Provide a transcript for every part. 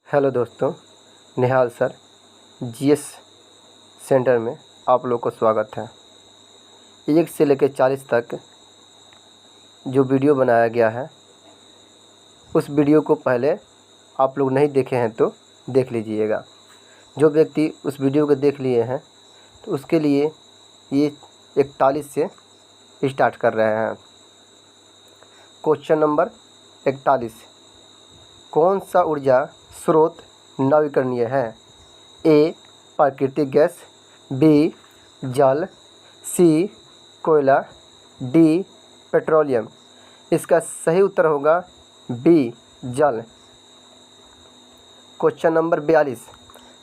Hello दोस्तों, निहाल sir GS centre में आप लोग को स्वागत है। 1 से लेकर 40 तक जो वीडियो बनाया गया है उस वीडियो को पहले आप लोग नहीं देखे हैं तो देख लीजिएगा। जो व्यक्ति उस वीडियो को देख लिए हैं तो उसके लिए ये 41 से स्टार्ट कर रहे हैं। क्वेश्चन नंबर 41, कौन सा ऊर्जा स्रोत नवीकरणीय है? ए प्राकृतिक गैस, बी जल, सी कोयला, डी पेट्रोलियम। इसका सही उत्तर होगा बी जल। क्वेश्चन नंबर 42,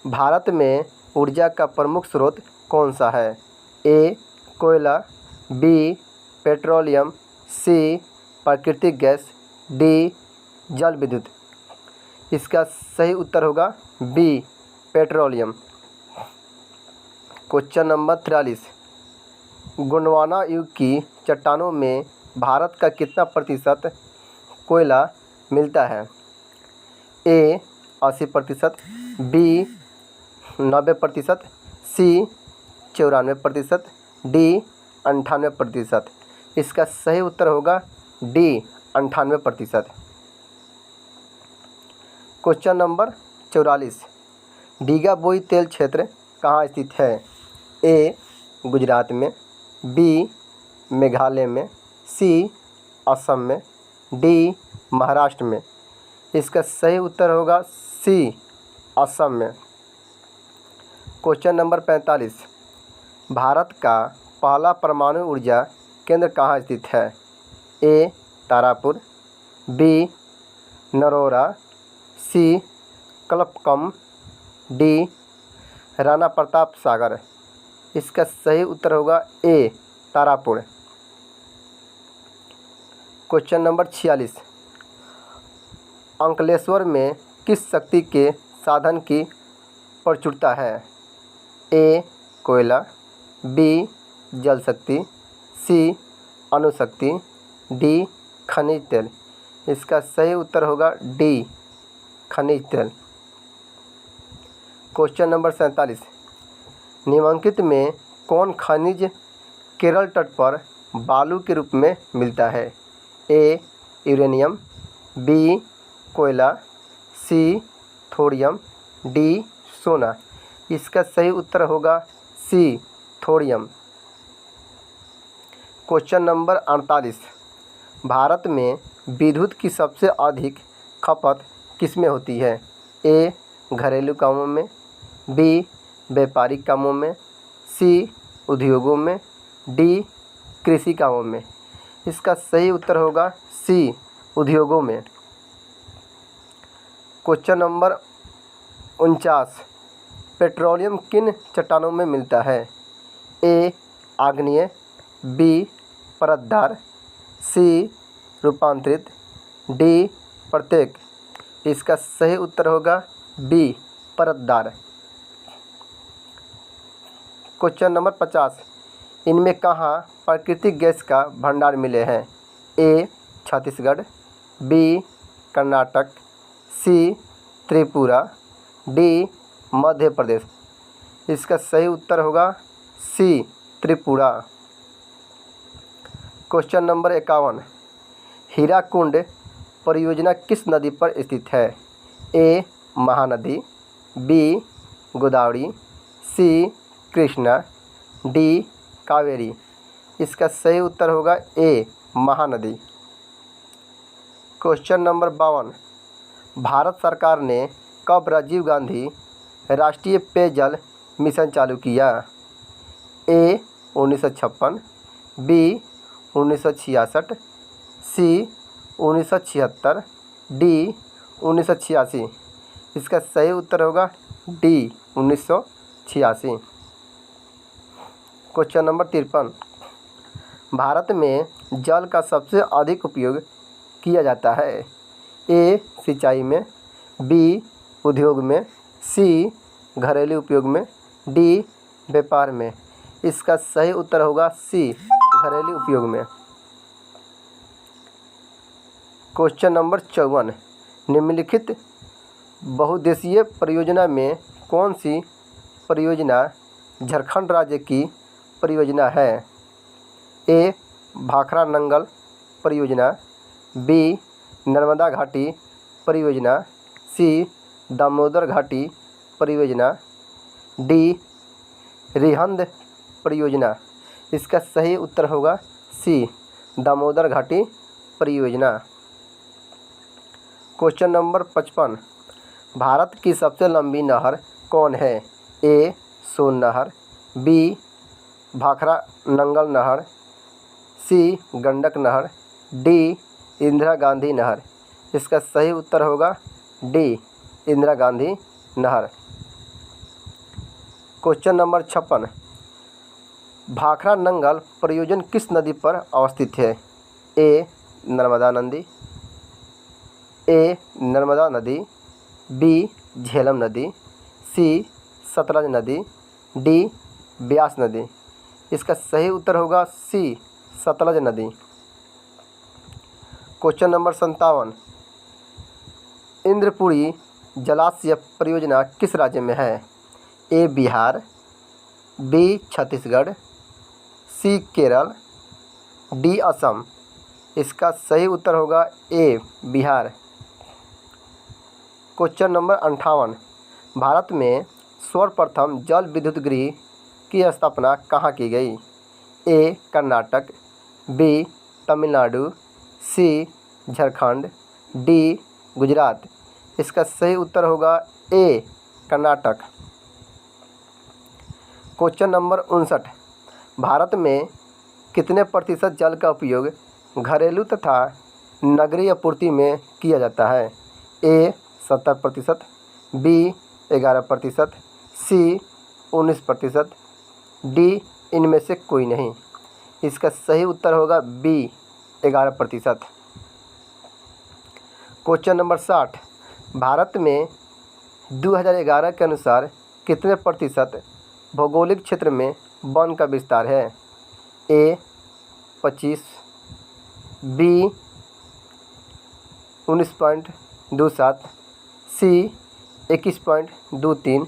भारत में ऊर्जा का प्रमुख स्रोत कौन सा है? ए कोयला, बी पेट्रोलियम, सी प्राकृतिक गैस, डी जल विद्युत। इसका सही उत्तर होगा b petroleum. Question number 43, Gondwana युग की चट्टानों में भारत का कितना प्रतिशत कोयला मिलता है? ए 80%, बी 90%, सी 94%, डी 98%। इसका सही उत्तर होगा डी 98%। क्वेश्चन नंबर 44, डीगाबोई तेल क्षेत्र कहाँ स्थित है? ए गुजरात में, बी मेघालय में, सी असम में, डी महाराष्ट्र में। इसका सही उत्तर होगा सी असम में। क्वेश्चन नंबर 45, भारत का पहला परमाणु ऊर्जा केंद्र कहाँ स्थित है? ए तारापुर, बी नरोरा, सी कल्पकम, डी राणा प्रताप सागर। इसका सही उत्तर होगा ए तारापुर। क्वेश्चन नंबर 46, अंकलेश्वर में किस शक्ति के साधन की प्रचुरता है? ए कोयला, बी जल शक्ति, सी अणुशक्ति, डी खनिज तेल। इसका सही उत्तर होगा डी खनिज तेल। क्वेश्चन नंबर 47, निम्नलिखित में कौन खनिज केरल तट पर बालू के रूप में मिलता है? ए यूरेनियम, बी कोयला, सी थोरियम, डी सोना। इसका सही उत्तर होगा सी थोरियम। क्वेश्चन नंबर 48, भारत में विद्युत की सबसे अधिक खपत किसमें होती है? ए घरेलू कामों में, बी व्यापारिक कामों में, सी उद्योगों में, डी कृषि कामों में। इसका सही उत्तर होगा सी उद्योगों में। क्वेश्चन नंबर 49, पेट्रोलियम किन चट्टानों में मिलता है? ए आग्नेय, बी परतदार, सी रूपांतरित, डी प्रत्येक। इसका सही उत्तर होगा बी परतदार। क्वेश्चन नंबर 50, इनमें कहाँ प्राकृतिक गैस का भंडार मिले हैं? ए छत्तीसगढ़, बी कर्नाटक, सी त्रिपुरा, डी मध्य प्रदेश। इसका सही उत्तर होगा सी त्रिपुरा। क्वेश्चन नंबर 51, हीराकुंड परियोजना किस नदी पर स्थित है? ए महानदी, बी गोदावरी, सी कृष्णा, डी कावेरी। इसका सही उत्तर होगा ए महानदी। क्वेश्चन नंबर 52, भारत सरकार ने कब राजीव गांधी राष्ट्रीय पेयजल मिशन चालू किया? ए 1956, बी 1966, सी 1976, डी 1986। इसका सही उत्तर होगा डी 1986। क्वेश्चन नंबर 53, भारत में जल का सबसे अधिक उपयोग किया जाता है? ए सिंचाई में, बी उद्योग में, सी घरेलू उपयोग में, डी व्यापार में। इसका सही उत्तर होगा सी घरेलू उपयोग में। क्वेश्चन नंबर 54, निम्नलिखित बहुउद्देशीय परियोजना में कौन सी परियोजना झारखंड राज्य की परियोजना है? ए. भाखड़ा नंगल परियोजना, बी. नर्मदा घाटी परियोजना, सी. दामोदर घाटी परियोजना, डी. रिहंद परियोजना। इसका सही उत्तर होगा सी. दामोदर घाटी परियोजना। क्वेश्चन नंबर 55, भारत की सबसे लंबी नहर कौन है? ए. सोन नहर, बी. भाखड़ा नंगल नहर, सी. गंडक नहर, डी. इंदिरा गांधी नहर। इसका सही उत्तर होगा डी. इंदिरा गांधी नहर। क्वेश्चन नंबर 56, भाखड़ा नंगल परियोजना किस नदी पर अवस्थित है? ए. नर्मदा नदी, ए. नर्मदा नदी, बी. झेलम नदी, सी. सतलज नदी, डी. ब्यास नदी। इसका सही उत्तर होगा सी. सतलज नदी। क्वेश्चन नंबर 57, इंद्रपुरी जलाशय परियोजना किस राज्य में है? ए. बिहार, बी. छत्तीसगढ़, सी. केरल, डी. असम। इसका सही उत्तर होगा ए. बिहार। क्वेश्चन नंबर 58, भारत में सर्वप्रथम जल विद्युत गृह की स्थापना कहाँ की गई? ए. कर्नाटक, बी. तमिलनाडु, सी. झारखंड, डी. गुजरात। इसका सही उत्तर होगा ए. कर्नाटक। क्वेश्चन नंबर 59, भारत में कितने प्रतिशत जल का उपयोग घरेलू तथा नगरीय आपूर्ति में किया जाता है? ए. 70%, बी. 11%, सी. 19%, डी. इनमें से कोई नहीं। इसका सही उत्तर होगा बी. 11%। क्वेश्चन नंबर 60, भारत में 2011 के अनुसार कितने प्रतिशत भौगोलिक क्षेत्र में वन का विस्तार है? ए. 25, बी. 19.27, सी. 21.23,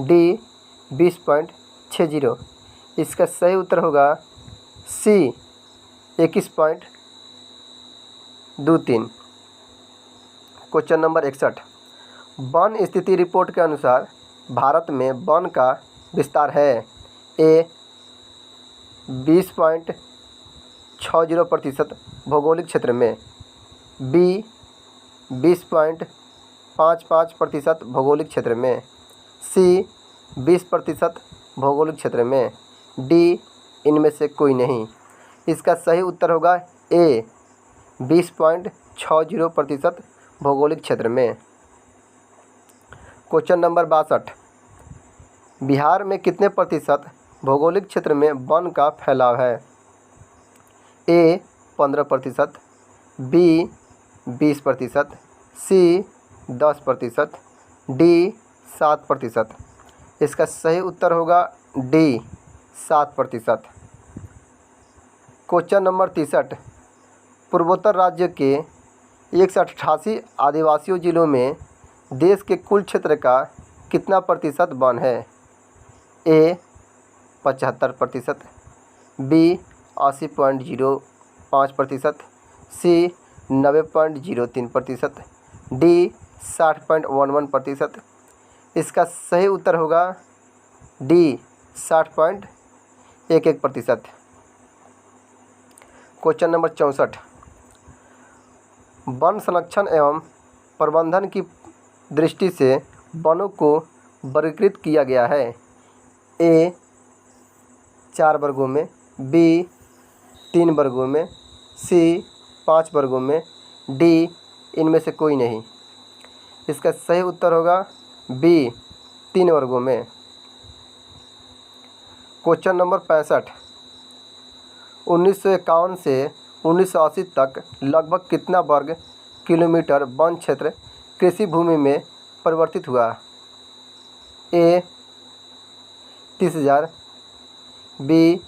डी. 20.60। इसका सही उत्तर होगा सी. 21.23। क्वेश्चन नंबर 61, वन स्थिति रिपोर्ट के अनुसार भारत में वन का विस्तार है? ए. 20.60% भौगोलिक क्षेत्र में, बी. 20.55% भौगोलिक क्षेत्र में, सी. 20% भौगोलिक क्षेत्र में, डी. इनमें से कोई नहीं। इसका सही उत्तर होगा ए. 20.60% भौगोलिक क्षेत्र में। क्वेश्चन नंबर 62, बिहार में कितने प्रतिशत भौगोलिक क्षेत्र में वन का फैलाव है? ए. 15%, बी. 20%, सी. 10%, डी. 7%। इसका सही उत्तर होगा डी. 7%। क्वेश्चन नंबर 63, पूर्वोत्तर राज्य के 188 आदिवासी जिलों में देश के कुल क्षेत्र का कितना प्रतिशत वन है? ए. 75%, बी. 80.05%, सी. 90.03%, डी. 60.11%। इसका सही उत्तर होगा डी. 60.11%। क्वेश्चन नंबर 64, वन संरक्षण एवं प्रबंधन की दृष्टि से वनों को वर्गीकृत किया गया है? ए. 4 वर्गों में, बी. 3 वर्गों में, सी. 5 वर्गों में, डी. इनमें से कोई नहीं। इसका सही उत्तर होगा बी. 3 वर्गों में। क्वेश्चन नंबर 65, 1951 से 1980 तक लगभग कितना वर्ग किलोमीटर वन क्षेत्र कृषि भूमि में परिवर्तित हुआ? ए. 30,000, बी.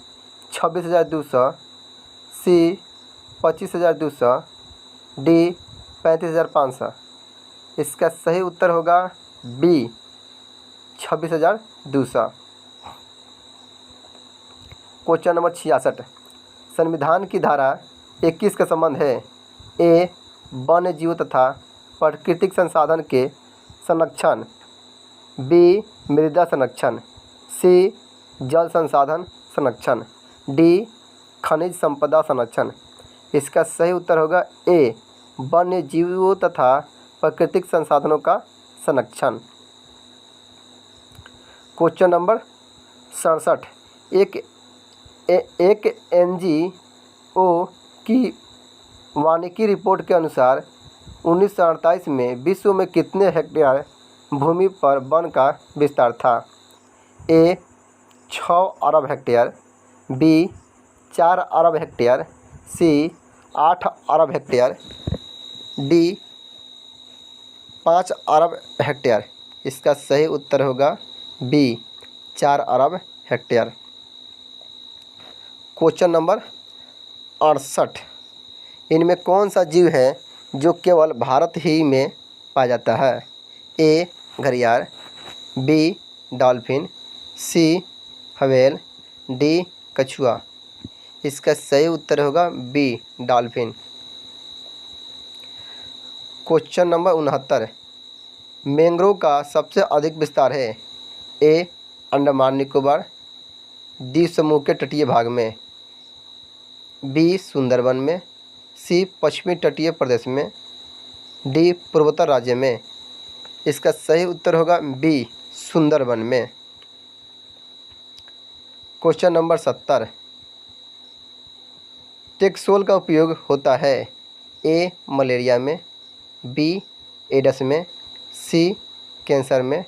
26,200, सी. 25,200, डी. 35,500। इसका सही उत्तर होगा बी 26,200। क्वेश्चन नंबर 66, संविधान की धारा 21 का संबंध है ए वन्य जीव तथा प्राकृतिक संसाधन के संरक्षण, बी मृदा संरक्षण, सी जल संसाधन संरक्षण, डी खनिज संपदा संरक्षण। इसका सही उत्तर होगा ए वन्य जीवों तथा प्राकृतिक संसाधनों का संरक्षण। क्वेश्चन नंबर 67, एक NGO की वानिकी रिपोर्ट के अनुसार 1948 में विश्व में कितने हेक्टेयर भूमि पर वन का विस्तार था? ए 6 अरब हेक्टेयर, बी 4 अरब हेक्टेयर, सी 8 अरब हेक्टेयर, डी 5 अरब हेक्टेयर। इसका सही उत्तर होगा बी 4 अरब हेक्टेयर। क्वेश्चन नंबर 68, इनमें कौन सा जीव है जो केवल भारत ही में पाया जाता है? ए घड़ियाल, b dolphin, c whale, d कछुआ। इसका सही उत्तर होगा b dolphin. Question number 69, mangrove का सबसे अधिक विस्तार है? ए अंडमान निकोबार द्वीप समूह के तटीय भाग में, बी सुंदरबन में, सी पश्चिमी तटीय प्रदेश में, डी पूर्वोत्तर राज्य में। इसका सही उत्तर होगा बी सुंदरबन में। क्वेश्चन नंबर 70, टेक्सोल का उपयोग होता है? ए मलेरिया में, बी एड्स में, सी कैंसर में,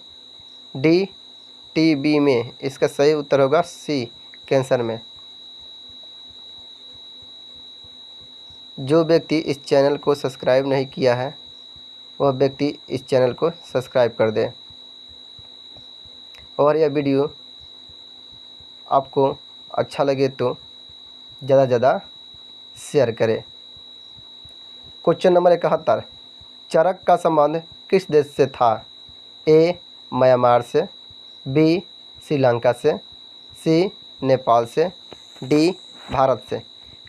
डी टीबी में। इसका सही उत्तर होगा सी कैंसर में। जो व्यक्ति इस चैनल को सब्सक्राइब नहीं किया है वह व्यक्ति इस चैनल को सब्सक्राइब कर दे और यह वीडियो आपको अच्छा लगे तो ज़्यादा से ज़्यादा शेयर करें। क्वेश्चन नंबर 71, चरक का संबंध किस देश से था? ए म्यांमार से, बी श्रीलंका से, सी नेपाल से, डी भारत से।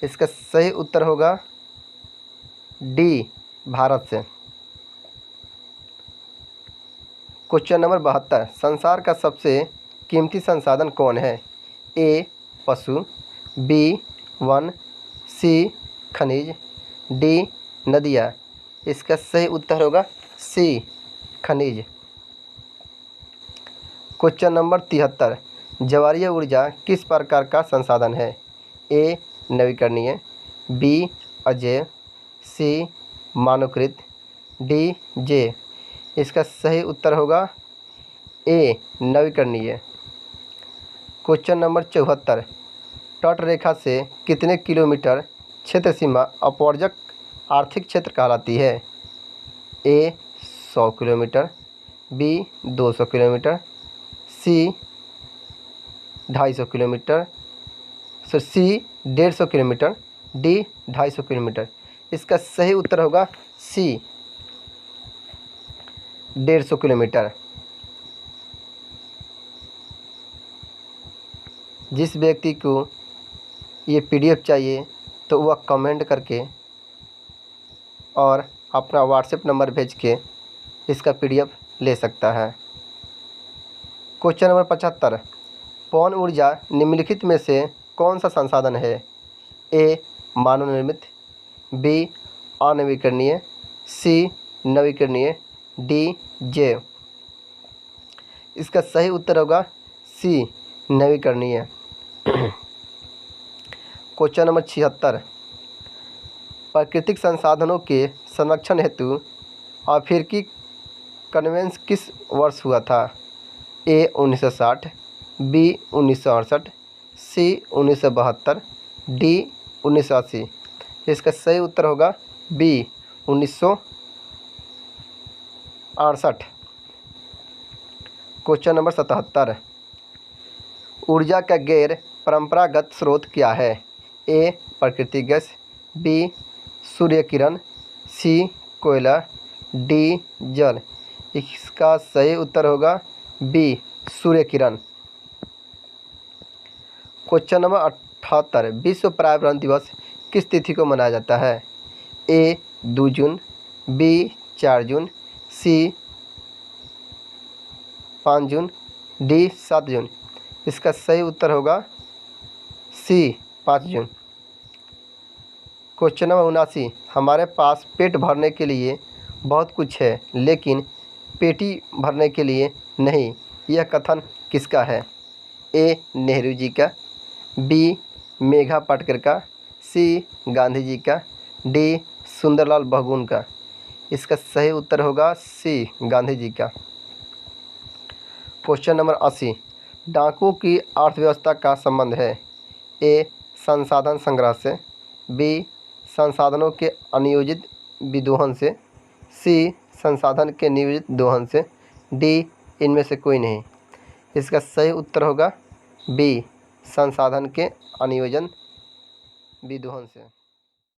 इसका सही उत्तर होगा डी भारत से। क्वेश्चन नंबर 72, संसार का सबसे कीमती संसाधन कौन है? ए पशु, बी वन, सी खनिज, डी नदियाँ। इसका सही उत्तर होगा सी खनिज। क्वेश्चन नंबर 73, ज्वारीय ऊर्जा किस प्रकार का संसाधन है? ए नवीकरणीय, बी अजैव, सी मानवकृत, डी जैव। इसका सही उत्तर होगा ए नवीकरणीय। क्वेश्चन नंबर 74, तट रेखा से कितने किलोमीटर क्षेत्र सीमा अपवर्जक आर्थिक क्षेत्र कहलाती है? ए 100 किलोमीटर, बी 200 किलोमीटर, सी 250 किलोमीटर, सी 150 किलोमीटर, डी 250 किलोमीटर। इसका सही उत्तर होगा सी 150 किलोमीटर। जिस व्यक्ति को ये PDF चाहिए तो वह कमेंट करके और अपना व्हाट्सएप नंबर भेज के इसका PDF ले सकता है। क्वेश्चन नंबर 75, पवन ऊर्जा निम्नलिखित में से कौन सा संसाधन है? ए मानव निर्मित, बी अनवीकरणीय, सी नवीकरणीय, डी जैव। इसका सही उत्तर होगा सी नवीकरणीय। क्वेश्चन नंबर 76, प्राकृतिक संसाधनों के संरक्षण हेतु अफ्रीकी कन्वेंशन किस वर्ष हुआ था? ए 1960, बी 1968, सी 1972, डी 1980। इसका सही उत्तर होगा बी 1968। क्वेश्चन नंबर 77, ऊर्जा का गैर परंपरागत स्रोत क्या है? ए प्राकृतिक गैस, बी सूर्य किरण, सी कोयला, डी जल। इसका सही उत्तर होगा B Surya Kiran. Question number 78, विश्व पर्यावरण दिवस किस तिथि को मनाया जाता है? ए 2 जून, बी 4 जून, सी 5 जून, डी 7 जून। इसका सही उत्तर होगा सी 5 जून। क्वेश्चन नंबर 79, हमारे पास पेट भरने के लिए बहुत कुछ है लेकिन पेटी भरने के लिए नहीं, यह कथन किसका है? ए नेहरू जी का, बी मेघा पाटकर का, सी गांधी जी का, डी सुंदरलाल बहुगुण का। इसका सही उत्तर होगा सी गांधी जी का। क्वेश्चन नंबर 80, डाकुओं की अर्थव्यवस्था का संबंध है? ए संसाधन संग्रह से, बी संसाधनों के अनियोजित विदोहन से, सी संसाधन के नियोजित दोहन से, डी इनमें से कोई नहीं। इसका सही उत्तर होगा बी संसाधन के अनियोजन विदोहन से।